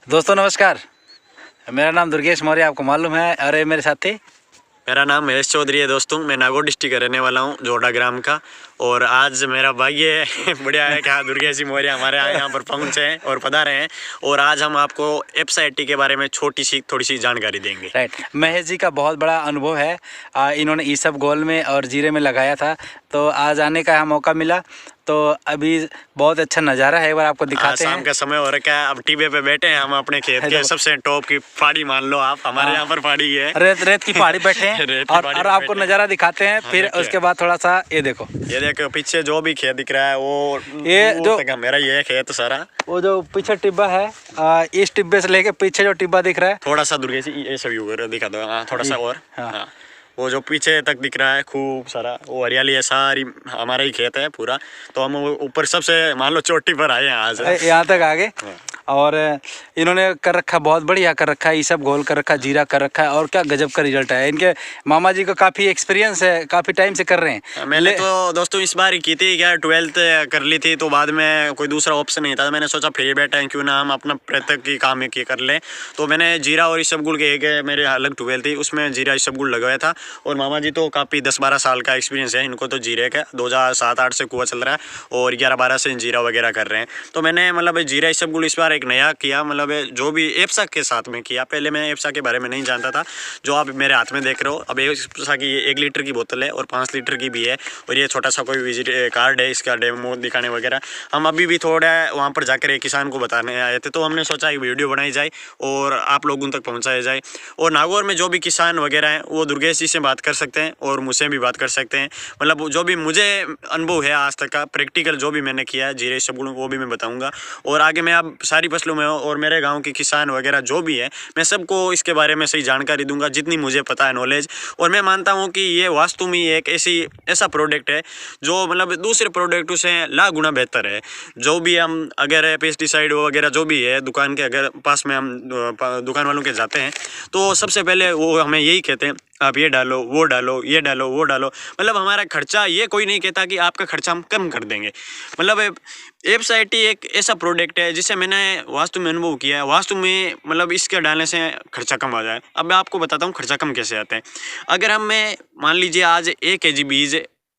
दोस्तों नमस्कार, मेरा नाम दुर्गेश मौर्य, आपको मालूम है। और ये मेरे साथी, मेरा नाम महेश चौधरी है। दोस्तों, मैं नागौर डिस्ट्रिक्ट का रहने वाला हूँ, जोड़ा ग्राम का। और आज मेरा भाग्य बढ़िया है कि हाँ, दुर्गेश मौर्य हमारे यहाँ पर पहुँचे हैं और पधारे हैं। और आज हम आपको एप्स-आईटी के बारे में थोड़ी सी जानकारी देंगे। राइट। महेश जी का बहुत बड़ा अनुभव है। इन्होंने ईसबगोल में और जीरे में लगाया था, तो आज आने का मौका मिला। तो अभी बहुत अच्छा नज़ारा है, एक बार आपको दिखाते हैं। शाम का समय हो रखा है, अब टीबे पे बैठे हैं हम अपने खेत के सबसे टॉप की पहाड़ी, मान लो आप, हमारे यहाँ पर पहाड़ी है, रेत की पहाड़ी बैठे हैं। और आपको नज़ारा दिखाते हैं। फिर उसके बाद थोड़ा सा ये देखो पीछे जो भी खेत दिख रहा है वो ये जो मेरा ये खेत सारा, वो जो पीछे टिब्बा है, इस टिब्बे से लेके पीछे जो टिब्बा दिख रहा है, थोड़ा सा दुर्गेश ये सब व्यू दिखा दो। हाँ, थोड़ा सा और। हाँ। हाँ, वो जो पीछे तक दिख रहा है खूब सारा, वो हरियाली है सारी, हमारा ही खेत है पूरा। तो हम ऊपर सबसे मान लो चोटी पर आए हैं आज, यहाँ तक आगे। और इन्होंने कर रखा, बहुत बढ़िया कर रखा है, ईसबगोल कर रखा, जीरा कर रखा है। और क्या गजब का रिजल्ट है। इनके मामा जी को काफ़ी एक्सपीरियंस है, काफ़ी टाइम से कर रहे हैं। मैंने तो दोस्तों इस बार ही की थी क्या, 12th कर ली थी, तो बाद में कोई दूसरा ऑप्शन नहीं था। मैंने सोचा फ्री बैठे हैं, क्यों ना हम अपना प्रत्येक काम की कर लें। तो मैंने जीरा और ईसबगुल के एक मेरे अलग 12 थी, उसमें जीरा ईसबगुल लगाया था। और मामा जी तो काफ़ी 10-12 साल का एक्सपीरियंस है इनको, तो जीरे का 2007-8 से कुआं चल रहा है और 11-12 से जीरा वगैरह कर रहे हैं। तो मैंने मतलब जीरा ईसबगुल इस बार एक नया किया, मतलब जो भी एप्सा के साथ में किया। पहले मैं एप्सा के बारे में नहीं जानता था, जो आप मेरे हाथ में देख रहे हो। अब एप्सा की 1 लीटर की बोतल है और 5 लीटर की भी है। और ये छोटा सा कोई विजिट कार्ड है, इसका डेमो दिखाने वगैरह। हम अभी भी थोड़ा वहाँ पर जाकर एक किसान को बताने आए थे, तो हमने सोचा एक वीडियो बनाई जाए और आप लोगों तक पहुँचाया जाए। और नागौर में जो भी किसान वगैरह हैं वो दुर्गेश जी से बात कर सकते हैं और मुझसे भी बात कर सकते हैं। मतलब जो भी मुझे अनुभव है आज तक का, प्रैक्टिकल जो भी मैंने किया है जीरे ईसबगुल, वो भी मैं बताऊँगा। और आगे मैं अब सारी फसलों में और मेरे गाँव के किसान वगैरह जो भी है, मैं सबको इसके बारे में सही जानकारी दूंगा जितनी मुझे पता है, नॉलेज। और मैं मानता हूँ कि ये वास्तव में एक ऐसा प्रोडक्ट है जो मतलब दूसरे प्रोडक्टों से लाख गुना बेहतर है। जो भी हम अगर पेस्टिसाइड वगैरह जो भी है दुकान के अगर पास में हम दुकान वालों के जाते हैं, तो सबसे पहले वो हमें यही कहते हैं, आप ये डालो, वो डालो, ये डालो, वो डालो। मतलब हमारा खर्चा, ये कोई नहीं कहता कि आपका खर्चा हम कम कर देंगे। मतलब एप्स-आईटी एक ऐसा प्रोडक्ट है जिसे मैंने वास्तव में अनुभव किया है। वास्तव में मतलब इसके डालने से खर्चा कम आ जाए। अब मैं आपको बताता हूँ खर्चा कम कैसे आता है। अगर हम मैं मान लीजिए आज 1 kg बीज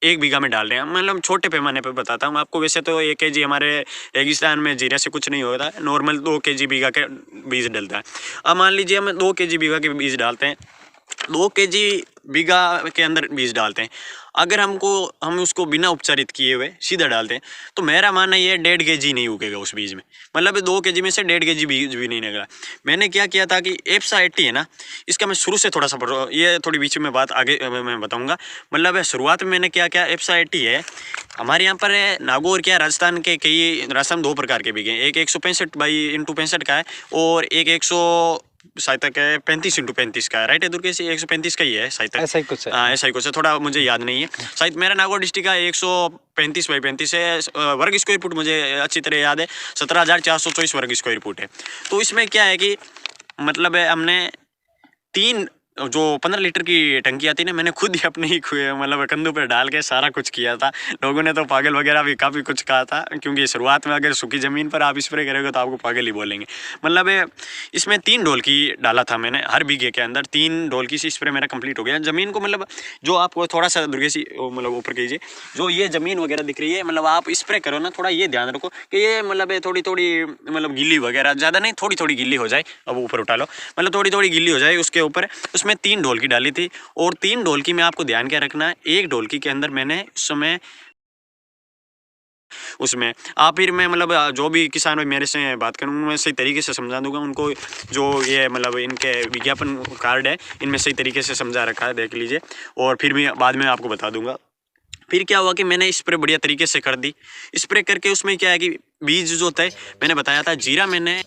1 बीघा में डाल रहे हैं, मतलब छोटे पैमाने पर बताता हूँ आपको। वैसे तो 1 kg हमारे रेगिस्तान में जीरा से कुछ नहीं होता है, नॉर्मल 2 kg बीघा के बीज डलता है। अब मान लीजिए हम 2 kg बीघा के बीज डालते हैं, 2 kg बीघा के अंदर बीज डालते हैं। अगर हम उसको बिना उपचारित किए हुए सीधा डालते हैं, तो मेरा मानना ये 1.5 kg नहीं उगेगा उस बीज में। मतलब 2 kg में से 1.5 kg बीज भी नहीं निकला। मैंने क्या किया था कि एप्स-आईटी है ना, इसका मैं शुरू से थोड़ा सा ये थोड़ी बीच में बात आगे मैं बताऊंगा। मतलब शुरुआत में मैंने क्या किया, एप्स-आईटी है हमारे यहाँ पर नागौर क्या, राजस्थान के कई, राजस्थान 2 प्रकार के बीघे, एक 165/65 का है और एक 100 शायद तक है 35/35 का है। राइट है दुर्गेश, 135 का ही है शायद तक, ऐसा ही कुछ है। हाँ ऐसा ही कुछ है, थोड़ा मुझे याद नहीं है। शायद मेरा नागौर डिस्ट्रिक्ट का 135/35 है। वर्ग स्क्वायर फुट मुझे अच्छी तरह याद है, 17,424 वर्ग स्क्वायर फुट है। तो इसमें क्या है कि मतलब है हमने 3 जो 15 लीटर की टंकी आती है ना, मैंने खुद ही अपने ही मतलब कंधों पर डाल के सारा कुछ किया था। लोगों ने तो पागल वगैरह भी काफ़ी कुछ कहा था, क्योंकि शुरुआत में अगर सूखी ज़मीन पर आप स्प्रे करोगे तो आपको पागल ही बोलेंगे। मतलब इसमें 3 ढोलकी डाला था मैंने, हर बीघे के अंदर 3 ढोलकी से स्प्रे मेरा कंप्लीट हो गया। ज़मीन को मतलब जो आपको थोड़ा सा दुर्गेश मतलब ऊपर कीजिए, जो ये ज़मीन वगैरह दिख रही है, मतलब आप स्प्रे करो ना, थोड़ा ये ध्यान रखो कि ये मतलब थोड़ी थोड़ी मतलब गिल्ली वगैरह, ज़्यादा नहीं, थोड़ी थोड़ी गिल्ली हो जाए। अब ऊपर उठा लो, मतलब थोड़ी थोड़ी गिल्ली हो जाए उसके ऊपर। उसमें 3 ढोलकी डाली थी। और 3 ढोलकी में आपको ध्यान क्या रखना है, 1 ढोलकी के अंदर मैंने उसमें आप फिर मैं मतलब जो भी किसान भाई मेरे से बात करूँ, मैं सही तरीके से समझा दूंगा उनको। जो ये मतलब इनके विज्ञापन कार्ड है, इनमें सही तरीके से समझा रखा है, देख लीजिए। और फिर मैं बाद में आपको बता दूंगा। फिर क्या हुआ कि मैंने स्प्रे बढ़िया तरीके से कर दी। स्प्रे करके उसमें क्या है कि बीज जो होता है, मैंने बताया था जीरा, मैंने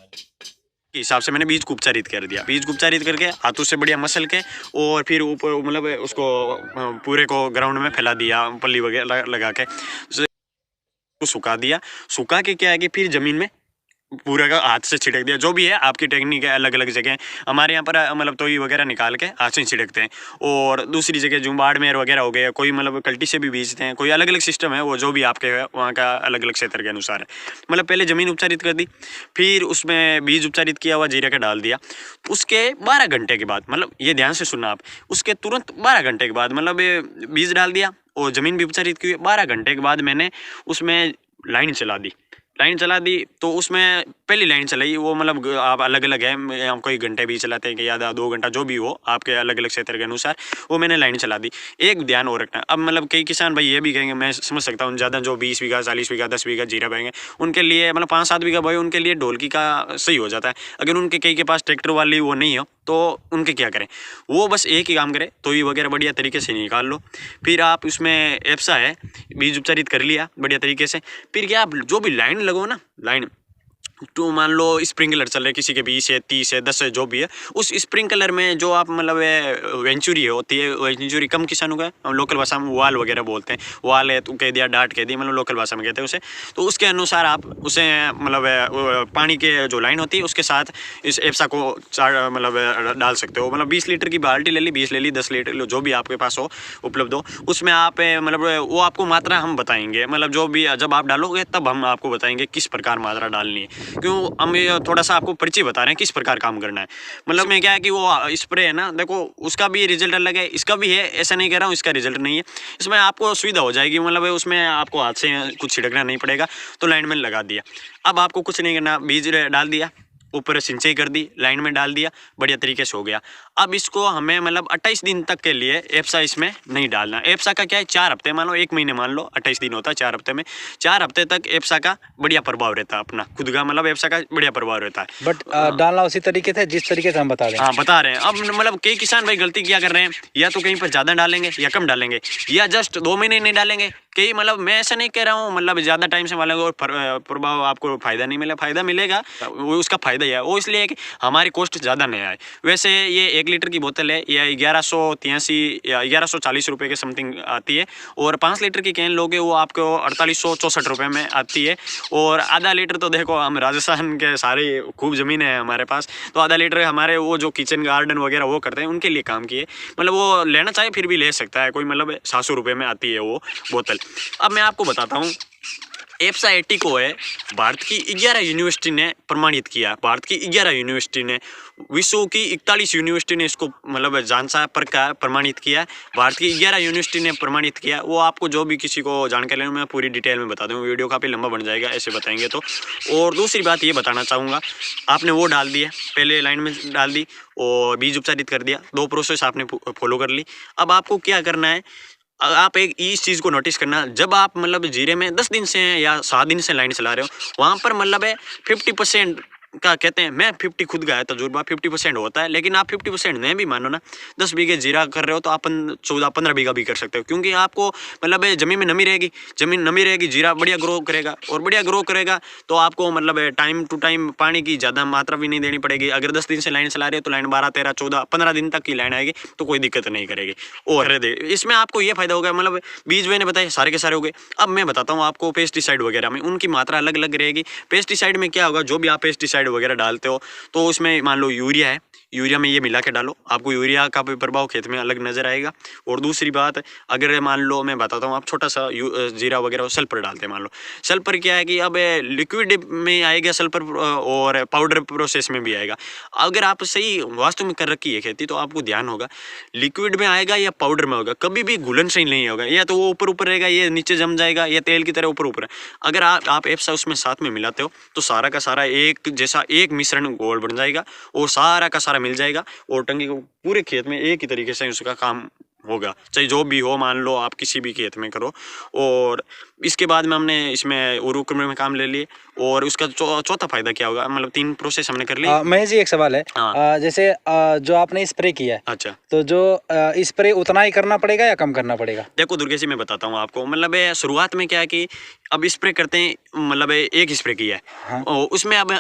के हिसाब से मैंने बीज को उपचारित कर दिया। बीज को उपचारित करके हाथों से बढ़िया मसल के और फिर ऊपर मतलब उसको पूरे को ग्राउंड में फैला दिया, पल्ली वगैरह लगा के उसे सुखा दिया। सुखा के क्या है कि फिर ज़मीन में पूरा का हाथ से छिड़क दिया। जो भी है आपकी टेक्निक है, अलग अलग जगह हमारे यहाँ पर मतलब तोई वगैरह निकाल के हाथ से छिड़कते हैं। और दूसरी जगह जो बाड़मेर वगैरह हो गया, कोई मतलब कल्टी से भी बीजते हैं, कोई अलग अलग सिस्टम है, वो जो भी आपके है वहाँ का अलग अलग क्षेत्र के अनुसार है। मतलब पहले ज़मीन उपचारित कर दी, फिर उसमें बीज उपचारित किया हुआ जीरा का डाल दिया। उसके 12 घंटे के बाद, मतलब ये ध्यान से सुनना आप, उसके तुरंत 12 घंटे के बाद मतलब बीज डाल दिया और ज़मीन भी उपचारित की। 12 घंटे के बाद मैंने उसमें लाइन चला दी। तो उसमें पहली लाइन चलाई वो मतलब आप अलग अलग है, कोई घंटे भी चलाते हैं कि या 2 घंटा, जो भी हो आपके अलग अलग क्षेत्र के अनुसार, वो मैंने लाइन चला दी। एक ध्यान और रखना, अब मतलब कई किसान भाई ये भी कहेंगे, मैं समझ सकता हूँ, ज़्यादा जो 20 बीघा 40 बीघा 10 बीघा जीरा बोएंगे उनके लिए, मतलब 5-7 बीघा बोए उनके लिए ढोलकी का सही हो जाता है। अगर उनके कई के पास ट्रैक्टर वाली वो नहीं हो तो उनके क्या करें, वो बस एक ही काम करें, तो ये वगैरह बढ़िया तरीके से निकाल लो। फिर आप उसमें एप्सा है, बीज उपचारित कर लिया बढ़िया तरीके से। फिर क्या आप जो भी लाइन लगो ना, लाइन तो मान लो स्प्रिंकलर चल रहे किसी के 20 है 30 है 10 है जो भी है, उस स्प्रिंकलर में जो आप मतलब वेंचुरी होती है, वेंचुरी कम किसानों का, हम लोकल भाषा में वाल वगैरह बोलते हैं, वाल है तो कह दिया, डाट कह दी, मतलब लोकल भाषा में कहते हैं उसे। तो उसके अनुसार आप उसे मतलब पानी के जो लाइन होती है उसके साथ इस एप्सा को मतलब डाल सकते हो। मतलब 20 लीटर की बाल्टी ले ली, 20 ले ली, 10 लीटर जो भी आपके पास हो उपलब्ध हो, उसमें आप मतलब वो आपको मात्रा हम बताएंगे, मतलब जो भी जब आप डालोगे तब हम आपको बताएंगे किस प्रकार मात्रा डालनी है। क्यों हम ये थोड़ा सा आपको परिचय बता रहे हैं किस प्रकार काम करना है। मतलब में क्या है कि वो स्प्रे है ना, देखो उसका भी रिजल्ट अलग है, इसका भी है, ऐसा नहीं कह रहा हूँ इसका रिजल्ट नहीं है। इसमें आपको सुविधा हो जाएगी, मतलब उसमें आपको हाथ से कुछ छिड़कना नहीं पड़ेगा। तो लाइन में लगा दिया, अब आपको कुछ नहीं करना, बीज डाल दिया, ऊपर सिंचाई कर दी, लाइन में डाल दिया, बढ़िया तरीके से हो गया। अब इसको हमें मतलब 28 दिन तक के लिए एप्सा इसमें नहीं डालना। एप्सा का क्या है, 4 हफ्ते मान लो, 1 महीने मान लो, 28 दिन होता है, 4 हफ्ते में, 4 हफ्ते तक एप्सा का बढ़िया प्रभाव रहता है, अपना खुद का मतलब एप्सा का बढ़िया प्रभाव रहता है। बट डालना उसी तरीके से जिस तरीके से हम बता रहे हैं। हाँ बता रहे हैं। अब मतलब कई किसान भाई गलती क्या कर रहे हैं, या तो कहीं पर ज़्यादा डालेंगे या कम डालेंगे, या जस्ट 2 महीने नहीं डालेंगे। कई मतलब मैं ऐसा नहीं कह रहा हूँ मतलब ज़्यादा टाइम से डालेंगे और प्रभाव आपको फ़ायदा नहीं मिलेगा, फ़ायदा मिलेगा, वो उसका फ़ायदा ही है, वो इसलिए है कि हमारी कॉस्ट ज़्यादा नहीं आए। वैसे ये 1 लीटर की बोतल है, या 1183 या 1140 रुपये के समथिंग आती है, और 5 लीटर की कैन लोगे वो आपको 4864 रुपये में आती है। और आधा लीटर तो देखो हम राजस्थान के सारे खूब ज़मीन है हमारे पास, तो आधा लीटर हमारे वो जो किचन गार्डन वगैरह वो करते हैं उनके लिए काम किए, मतलब वो लेना चाहे फिर भी ले सकता है कोई, मतलब 700 रुपये में आती है वो बोतल। अब मैं आपको बताता हूँ, एप्सा 80 को है भारत की 11 यूनिवर्सिटी ने प्रमाणित किया। भारत की 11 यूनिवर्सिटी ने, विश्व की 41 यूनिवर्सिटी ने इसको मतलब जांचा प्रमाणित किया। भारत की 11 यूनिवर्सिटी ने प्रमाणित किया। वो आपको जो भी किसी को जानकारी लेना, मैं पूरी डिटेल में बता दूँ, वीडियो काफ़ी लंबा बन जाएगा ऐसे बताएंगे तो। और दूसरी बात ये बताना चाहूँगा, आपने वो डाल दिया, पहले लाइन में डाल दी और बीज उपचारित कर दिया, 2 प्रोसेस आपने फॉलो कर ली। अब आपको क्या करना है, आप एक इस चीज़ को नोटिस करना, जब आप मतलब जीरे में 10 दिन से या 7 दिन से लाइन चला रहे हो, वहाँ पर मतलब है 50% का कहते हैं, मैं 50 खुद का है तजुर्बा, 50% होता है, लेकिन आप 50% नहीं भी मानो ना, 10 बीघे जीरा कर रहे हो तो आप 14-15 बीघा भी कर सकते हो, क्योंकि आपको मतलब ज़मीन में नमी रहेगी, ज़मीन नमी रहेगी, जीरा बढ़िया ग्रो करेगा, और बढ़िया ग्रो करेगा तो आपको मतलब टाइम टू टाइम पानी की ज़्यादा मात्रा भी नहीं देनी पड़ेगी। अगर 10 दिन से लाइन चला रहे हो तो लाइन 12, 13, 14, 15 दिन तक की लाइन आएगी तो कोई दिक्कत नहीं करेगी। और इसमें आपको ये फायदा होगा, मतलब बीज मैंने बताए सारे के सारे हो गए। अब मैं बताता हूँ आपको पेस्टिसाइड वगैरह में उनकी मात्रा अलग अलग रहेगी। पेस्टिसाइड में क्या होगा, जो भी आप पेस्टिसाइड वगैरह डालते हो तो उसमें मान लो यूरिया है, यूरिया में ये मिला के डालो, आपको यूरिया का भी प्रभाव खेत में अलग नजर आएगा। और दूसरी बात, अगर मान लो मैं बताता हूँ, आप छोटा सा जीरा वगैरह सल्फर डालते हैं, मान लो सल्फर क्या है कि अब लिक्विड में आएगा सल्फर और पाउडर प्रोसेस में भी आएगा। अगर आप सही वास्तु में कर रखी है खेती तो आपको ध्यान होगा लिक्विड में आएगा या पाउडर में होगा, कभी भी घुलनशील नहीं होगा, या तो वो ऊपर ऊपर रहेगा, ये नीचे जम जाएगा, या तेल की तरह ऊपर ऊपर। अगर आप एप्सा उसमें साथ में मिलाते हो तो सारा का सारा एक जैसा एक मिश्रण घोल बन जाएगा और सारा का सारा मिल जाएगा, और टंकी को पूरे खेत में एक ही तरीके से उसका काम होगा, चाहे जो भी हो, मान लो आप किसी भी खेत में करो। और इसके बाद में हमने इसमें उर्वरक में काम ले लिए, और उसका चौथा फायदा क्या होगा, मतलब 3 प्रोसेस हमने कर ली। महेश जी एक सवाल है, हाँ। जैसे जो आपने स्प्रे किया है, अच्छा, तो जो स्प्रे उतना ही करना पड़ेगा या कम करना पड़ेगा? देखो दुर्गेश जी मैं बताता हूँ आपको, मतलब शुरुआत में क्या है कि अब स्प्रे करते हैं, मतलब एक स्प्रे किया है। हाँ। उसमें अब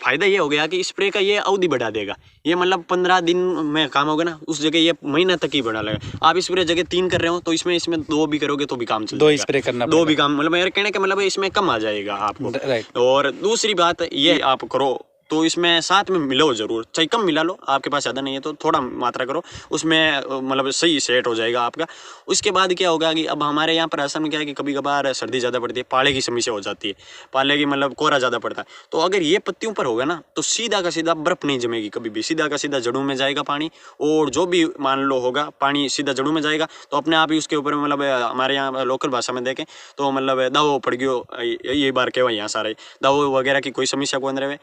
फायदा ये हो गया कि स्प्रे का ये अवधि बढ़ा देगा, ये मतलब 15 दिन में काम होगा ना, उस जगह ये महीना तक ही बढ़ा लेगा। आप स्प्रे जगह 3 कर रहे हो तो इसमें 2 भी करोगे तो भी काम चल 2 जाएगा। स्प्रे करना 2 भी काम मतलब मेरे कहने का मतलब इसमें कम आ जाएगा आपको। राइट। और दूसरी बात ये आप करो तो इसमें साथ में मिलो जरूर, चाहे कम मिला लो, आपके पास ज़्यादा नहीं है तो थोड़ा मात्रा करो उसमें, मतलब सही सेट हो जाएगा आपका। उसके बाद क्या होगा कि अब हमारे यहाँ पर असम में क्या है कि कभी कभार सर्दी ज़्यादा पड़ती है, पाले की समस्या हो जाती है, पाले की मतलब कोहरा ज़्यादा पड़ता है। तो अगर ये पत्तियों पर होगा ना तो सीधा का सीधा बर्फ़ नहीं जमेगी कभी भी, सीधा का सीधा जड़ों में जाएगा पानी, और जो भी मान लो होगा पानी सीधा जड़ों में जाएगा तो अपने आप ही उसके ऊपर मतलब हमारे यहाँ लोकल भाषा में देखें तो मतलब दवा पड़ गयो, ये बार के यहाँ सारे दवा वगैरह की कोई समस्या को अंदर में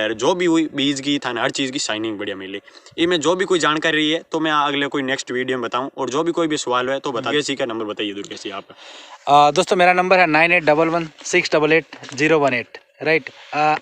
जो भी हुई बीज की था, हर चीज़ की शाइनिंग बढ़िया मिली। ये में जो भी कोई जानकारी रही है तो मैं अगले कोई नेक्स्ट वीडियो में बताऊं, और जो भी कोई भी सवाल है तो बताइए। इसी का नंबर बताइए दुर्गेश जी आप। दोस्तों मेरा नंबर है 9811688018, राइट।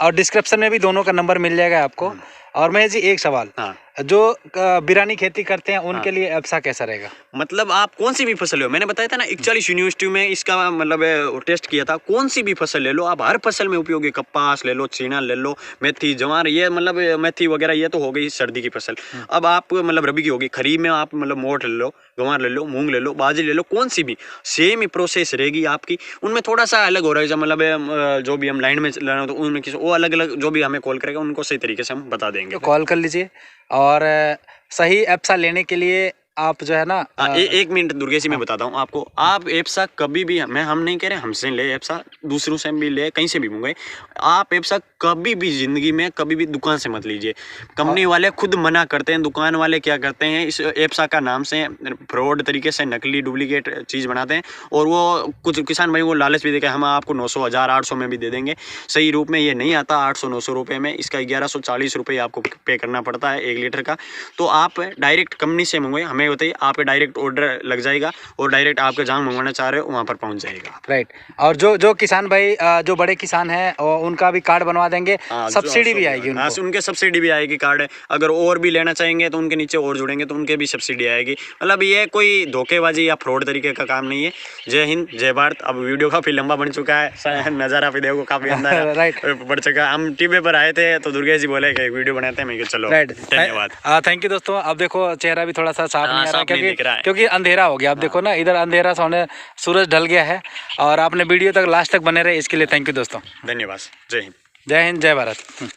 और डिस्क्रिप्शन में भी दोनों का नंबर मिल जाएगा आपको। और मैं जी एक सवाल, हाँ, जो बिरानी खेती करते हैं उनके लिए एप्सा कैसा रहेगा? मतलब आप कौन सी भी फसल हो, मैंने बताया था ना 41 यूनिवर्सिटी में इसका मतलब टेस्ट किया था, कौन सी भी फसल ले लो आप, हर फसल में उपयोगी, कपास ले लो, चीना ले लो, मेथी, जवार, ये मतलब मेथी वगैरह ये तो हो गई सर्दी की फसल। अब आप मतलब रबी की होगी, खरीफ में आप मतलब मोठ ले लो, गंवार ले लो, मूंग ले लो, बाजरी ले लो, कौन सी भी सेम ही प्रोसेस रहेगी आपकी। उनमें थोड़ा सा अलग हो रहा है, मतलब जो भी हम लाइन में चल रहे हो तो उनमें वो अलग अलग, जो भी हमें कॉल करेगा उनको सही तरीके से हम बता देंगे। कॉल कर लीजिए। और सही एप्सा लेने के लिए आप जो है ना एक मिनट दुर्गेश जी मैं बताता हूँ आपको। आप एप्सा कभी भी, हम नहीं कह रहे हमसे ले एप्सा, दूसरों से भी ले, कहीं से भी मंगाए, आप एप्सा कभी भी जिंदगी में कभी भी दुकान से मत लीजिए। कंपनी वाले खुद मना करते हैं, दुकान वाले क्या करते हैं इस एप्सा का नाम से फ्रॉड तरीके से नकली डुप्लीकेट चीज़ बनाते हैं, और वो कुछ किसान भाई को लालच भी देकर हम आपको 900, 1000, 800 में भी दे देंगे। सही रूप में ये नहीं आता 800-900 रुपये में, इसका 1140 रुपये आपको पे करना पड़ता है 1 लीटर का। तो आप डायरेक्ट कंपनी से मंगवाए, हमें बताइए, आप डायरेक्ट ऑर्डर लग जाएगा और डायरेक्ट आपके जहाँ मंगवाना चाह रहे हो वहाँ पर पहुँच जाएगा। राइट। और जो किसान भाई जो बड़े किसान हैं उनका भी कार्ड बनवा देंगे, सब्सिडी भी आएगी उनको। हाँ, उनके सब्सिडी भी आएगी कार्ड। अगर और भी लेना चाहेंगे तो उनके नीचे और जुड़ेंगे तो उनके भी सब्सिडी आएगी। मतलब ये कोई धोखेबाजी या फ्रॉड तरीके का काम नहीं है। जय हिंद, जय भारत। अब वीडियो काफ़ी लंबा बन चुका है, नज़ारा भी देखो काफ़ी अंदर राइट बढ़ चुका। हम टीवी पर आए थे तो दुर्गेश जी बोले कि वीडियो बनाते हैं, मैं चलो। राइट, धन्यवाद। थैंक यू दोस्तों। अब देखो चेहरा भी थोड़ा सा साफ नहीं आ रहा नहीं दिख रहा है क्योंकि अंधेरा हो गया। अब देखो ना इधर अंधेरा सा होने, सूरज ढल गया है। और आपने वीडियो तक लास्ट तक बने रहे इसके लिए थैंक यू दोस्तों। धन्यवाद। जय हिंद, जय हिंद, जय भारत।